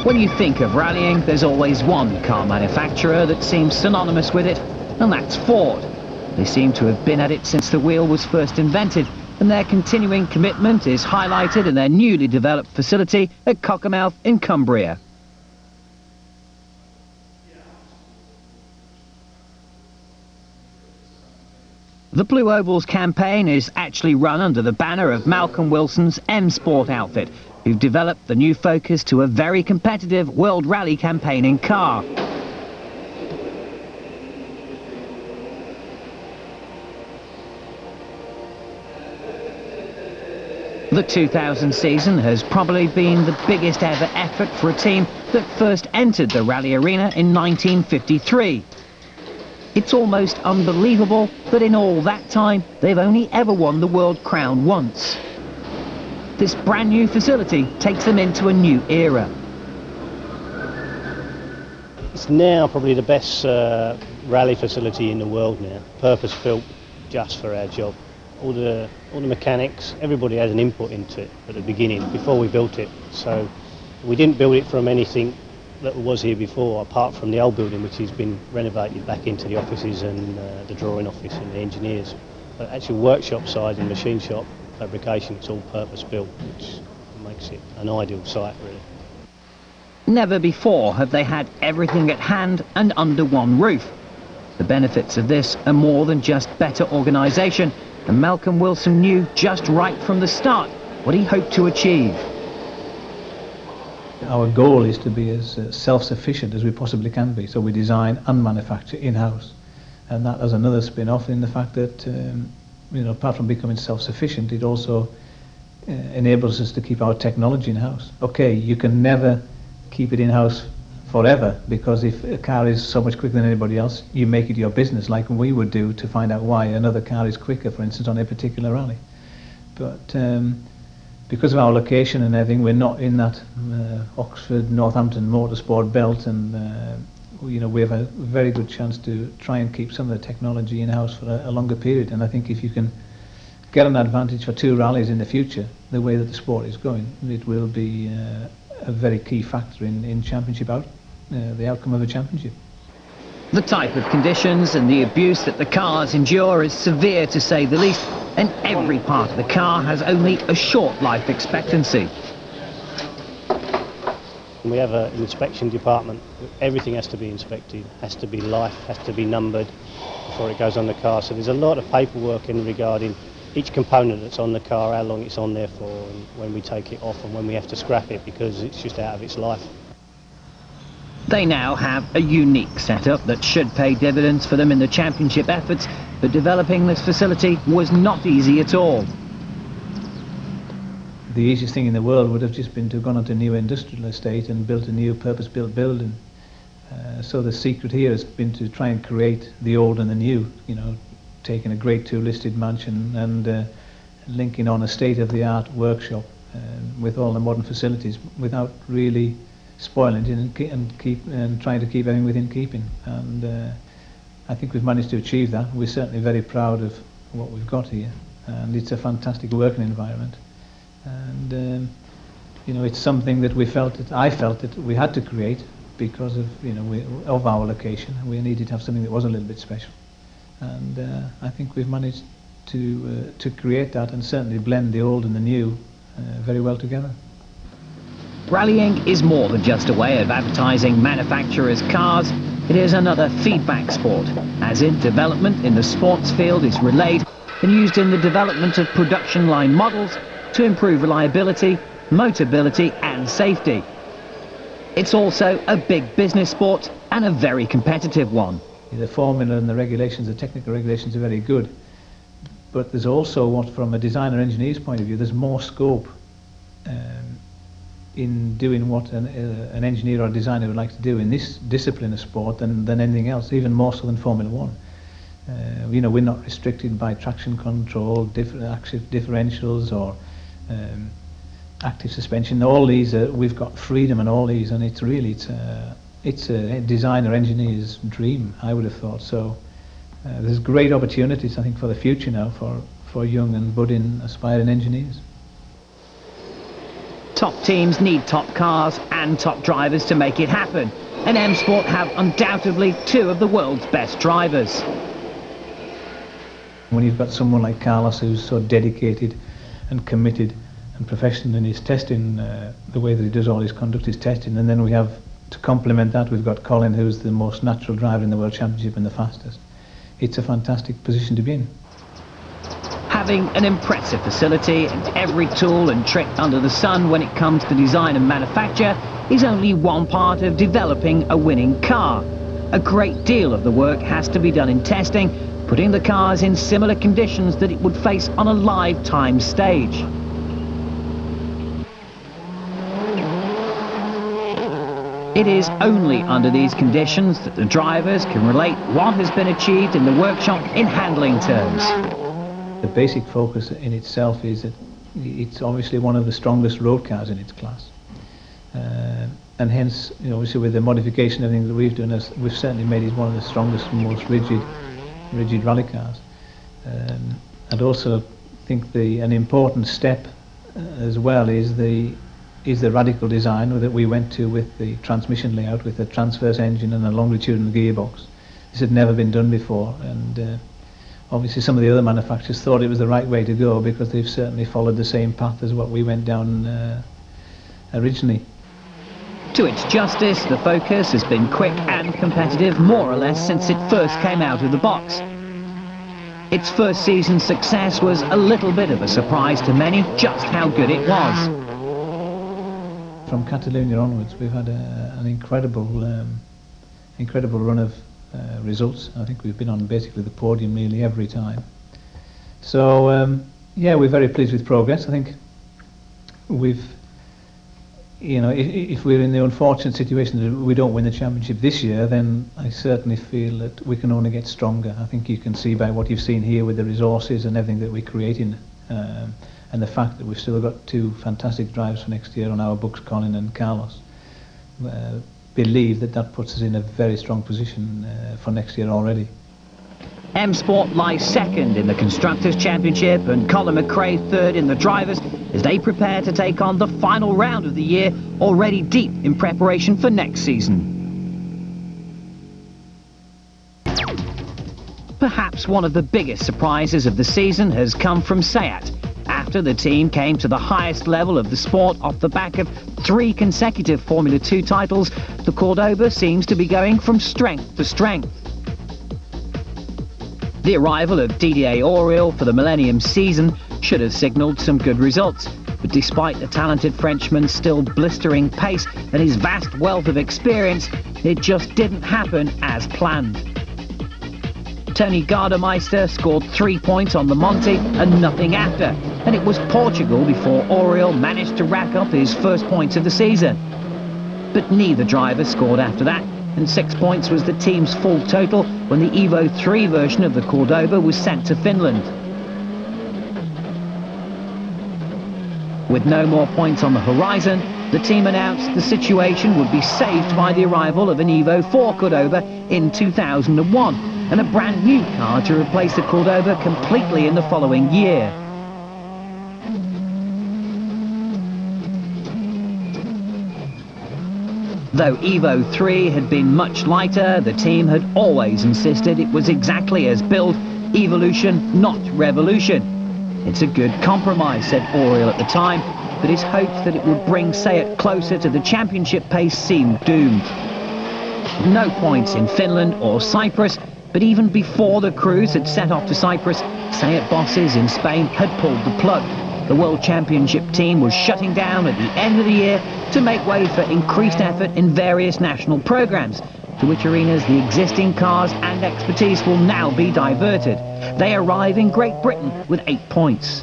When you think of rallying, there's always one car manufacturer that seems synonymous with it, and that's Ford. They seem to have been at it since the wheel was first invented, and their continuing commitment is highlighted in their newly developed facility at Cockermouth in Cumbria. The Blue Ovals campaign is actually run under the banner of Malcolm Wilson's M Sport outfit, who've developed the new Focus to a very competitive World Rally campaigning car. The 2000 season has probably been the biggest ever effort for a team that first entered the rally arena in 1953. It's almost unbelievable that in all that time they've only ever won the world crown once. This brand new facility takes them into a new era. It's now probably the best rally facility in the world now, purpose built just for our job. All the mechanics, everybody has an input into it at the beginning, before we built it. So we didn't build it from anything that was here before, apart from the old building, which has been renovated back into the offices and the drawing office and the engineers. But actually workshop side and machine shop fabrication, it's all purpose built, which makes it an ideal site really. Never before have they had everything at hand and under one roof. The benefits of this are more than just better organisation, and Malcolm Wilson knew just right from the start what he hoped to achieve. Our goal is to be as self-sufficient as we possibly can be, so we design and manufacture in-house, and that has another spin-off in the fact that you know, apart from becoming self-sufficient, it also enables us to keep our technology in-house. Okay, you can never keep it in-house forever, because if a car is so much quicker than anybody else, you make it your business, like we would do, to find out why another car is quicker, for instance, on a particular rally. But because of our location and everything, we're not in that Oxford, Northampton motorsport belt, and you know, we have a very good chance to try and keep some of the technology in-house for a longer period. And I think if you can get an advantage for two rallies in the future, the way that the sport is going, it will be a very key factor in championship the outcome of a championship. The type of conditions and the abuse that the cars endure is severe, to say the least, and every part of the car has only a short life expectancy. We have an inspection department. Everything has to be inspected, has to be life, has to be numbered before it goes on the car. So there's a lot of paperwork in regarding each component that's on the car, how long it's on there for, and when we take it off and when we have to scrap it, because it's just out of its life. They now have a unique setup that should pay dividends for them in the championship efforts, but developing this facility was not easy at all. The easiest thing in the world would have just been to have gone onto a new industrial estate and built a new purpose-built building. So the secret here has been to try and create the old and the new, you know, taking a Grade 2 listed mansion and linking on a state-of-the-art workshop with all the modern facilities without really spoiling it and trying to keep everything within keeping. And I think we've managed to achieve that. We're certainly very proud of what we've got here, and it's a fantastic working environment. And you know, it's something that I felt that we had to create because of, you know, of our location. We needed to have something that was a little bit special, and I think we've managed to create that and certainly blend the old and the new very well together. Rallying is more than just a way of advertising manufacturers' cars. It is another feedback sport, as in development in the sports field is relayed and used in the development of production line models to improve reliability, motorability and safety. It's also a big business sport and a very competitive one. The formula and the regulations, the technical regulations are very good, but there's also what, from a designer engineer's point of view, there's more scope in doing what an engineer or a designer would like to do in this discipline of sport than anything else, even more so than Formula 1. You know, we're not restricted by traction control, active differentials or active suspension. All these, we've got freedom in all these, and it's really, it's a designer engineer's dream, I would have thought. So there's great opportunities, I think, for the future now for young and budding aspiring engineers. Top teams need top cars and top drivers to make it happen, and M Sport have undoubtedly two of the world's best drivers. When you've got someone like Carlos who's so dedicated and committed and professional in his testing, the way that he does all his conduct, his testing, and then we have, to complement that, we've got Colin, who's the most natural driver in the World Championship and the fastest. It's a fantastic position to be in. Having an impressive facility and every tool and trick under the sun when it comes to design and manufacture is only one part of developing a winning car. A great deal of the work has to be done in testing, putting the cars in similar conditions that it would face on a live time stage. It is only under these conditions that the drivers can relate what has been achieved in the workshop in handling terms. The basic focus in itself is that it's obviously one of the strongest road cars in its class. And hence, you know, obviously with the modification, everything that we've done, we've certainly made it one of the strongest and most rigid rally cars. I'd also think an important step as well is the radical design that we went to with the transmission layout, with a transverse engine and a longitudinal gearbox. This had never been done before, and obviously some of the other manufacturers thought it was the right way to go because they've certainly followed the same path as what we went down originally. To its justice, the Focus has been quick and competitive more or less since it first came out of the box. Its first season success was a little bit of a surprise to many, just how good it was. From Catalonia onwards, we've had an incredible run of results. I think we've been on basically the podium nearly every time. So yeah, we're very pleased with progress. I think we've, you know, if we're in the unfortunate situation that we don't win the championship this year, then I certainly feel that we can only get stronger. I think you can see by what you've seen here with the resources and everything that we're creating, and the fact that we've still got two fantastic drivers for next year on our books, Colin and Carlos. Believe that puts us in a very strong position for next year already. M Sport lies second in the Constructors' Championship and Colin McRae third in the Drivers as they prepare to take on the final round of the year, already deep in preparation for next season. Perhaps one of the biggest surprises of the season has come from SEAT. After the team came to the highest level of the sport off the back of 3 consecutive Formula 2 titles, the Cordoba seems to be going from strength to strength. The arrival of Didier Auriol for the Millennium season should have signalled some good results, but despite the talented Frenchman's still blistering pace and his vast wealth of experience, it just didn't happen as planned. Tony Gardemeister scored 3 points on the Monte and nothing after, and it was Portugal before Auriol managed to rack up his first points of the season. But neither driver scored after that, and 6 points was the team's full total when the Evo 3 version of the Cordoba was sent to Finland. With no more points on the horizon, the team announced the situation would be saved by the arrival of an Evo 4 Cordoba in 2001, and a brand new car to replace the Cordoba completely in the following year. Though Evo 3 had been much lighter, the team had always insisted it was exactly as built, evolution, not revolution. It's a good compromise, said Auriol at the time, but his hopes that it would bring SEAT closer to the championship pace seemed doomed. No points in Finland or Cyprus, but even before the crews had set off to Cyprus, SEAT bosses in Spain had pulled the plug. The World Championship team was shutting down at the end of the year to make way for increased effort in various national programs, to which arenas the existing cars and expertise will now be diverted. They arrive in Great Britain with 8 points.